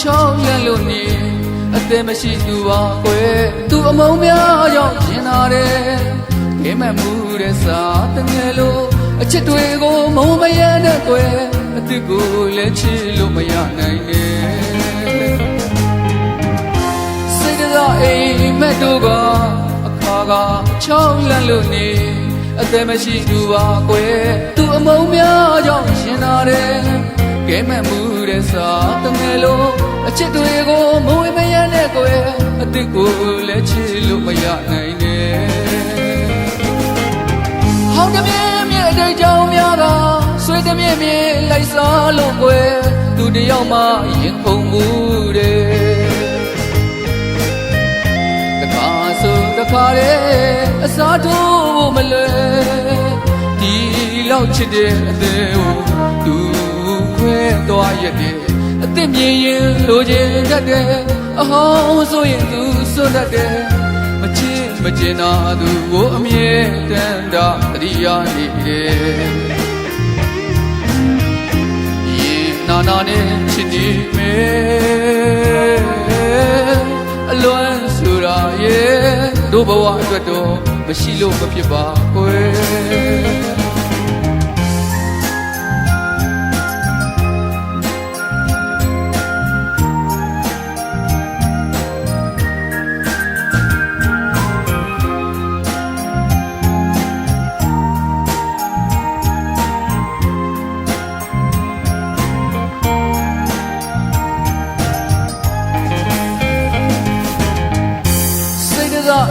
ချောင်းလန့်လို့နေအသက်မရှိသူပါကွယ်သူအမုန်းများကြောင့်ရင်နာတယ်ခဲမှန်မှုတဲ့စာတငယ်လို့အချစ်တွေကိုမုံမရတဲ့ကွယ်အစ်ကိုလည်းချစ်လို့မရနိုင်နဲ့စိတ်ကအိမ်မက်တို့ကအခါကချောင်းလန့်လို့နေအသက်မရှိသူပါကွယ်သူအမုန်းများကြောင့်ရင်နာတယ်ခဲမှန်မှုတဲ့စာတငယ်လို့အချစ်တွေကိုမဝေမရနဲ့ကွယ်အစ်ကိုလည်းချစ်လို့မရနိုင်နဲ့ဟောင်းတမြဲမြဲအတိတ်ကြောင့်များကဆွေတမြဲမြဲလိုက်စားလို့ကွယ်သူတယောက်မှရင်ခုန်မှုတဲ့တခါဆိုတခါတဲ့အစားထိုးမလွယ်ဒီလောက်ချစ်တဲ့အသေးကိုသူခွဲသွားရတဲ့အသက်မြင်ရင်လိုချင်တတ်တယ်အဟောင်းဆိုရင်သူစွတ်တတ်တယ်မချစ်မကျင်သာသူကိုအမြဲတမ်းတာတရိယာနေတယ်ရင်နာနာနဲ့ချစ်နေမယ်အလွမ်းဆိုတာရဲ့တို့ဘဝအတွက်တော့မရှိလို့မဖြစ်ပါကွယ်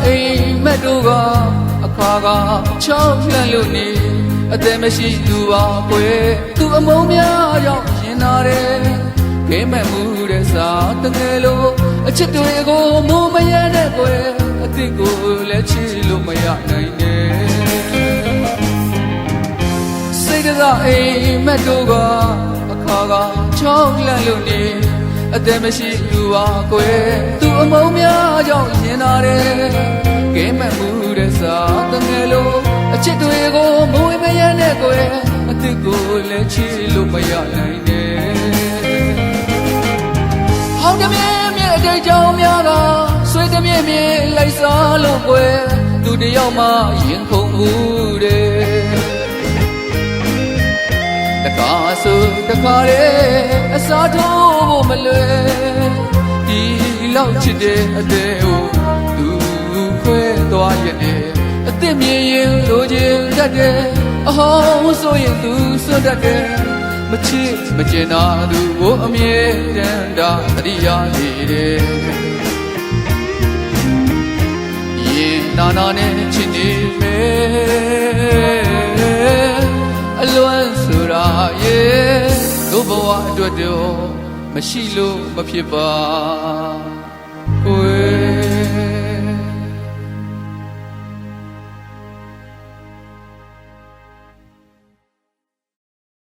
အိမ်မက်တို့ကအခါကချောင်းလန့်လို့နေအသက်မရှိသူပါကွယ်သူအမုန်းများကြောင့်ရင်နာတယ်ခဲမဲ့မှုတဲ့စာတငယ်လို့အချစ်တွေကိုမုံမရတဲ့ကွယ်အစ်ကိုလည်းချစ်လို့မရနိုင်နဲ့စိတ်ကအိမ်မက်တို့ကအခါကချောင်းလန့်လို့နေအသက်မရှိသူပါကွယ်သူအမုန်းများကြောင့်ရင်နာတယ်ခဲမှန်မှုတဲ့စာတငယ်လို့အချစ်တွေကိုမဝေမရနဲ့ကွယ်အစ်ကိုလည်းချစ်လို့မရနိုင်နဲ့ဟောင်းတမြဲမြဲအတိတ်ကြောင့်များကဆွေတမြဲမြဲလိုက်စားလို့ကွယ်သူတယောက်မှရင်ခုန်မှုတဲ့တခါဆိုတခါတဲ့အစားထိုးဖို့မလွယ်ဒီလောက်ချစ်တဲ့အသေးကိုသူခွဲသွားရတဲ့အသက်မြင်ရင်လိုချင်တတ်တယ်အဟောင်းဆိုရင်သူစွတ်တတ်တယ်မချစ်မကျင်သာသူကိုအမြဲတမ်းတာတရိယာနေတယ်ရင်နာနာနဲ့ချစ်နေမယ်အလွမ်းဆိုတာရဲ့တို့ဘဝအတွက်တော့မရှိလို့မဖြစ်ပါကိုယ်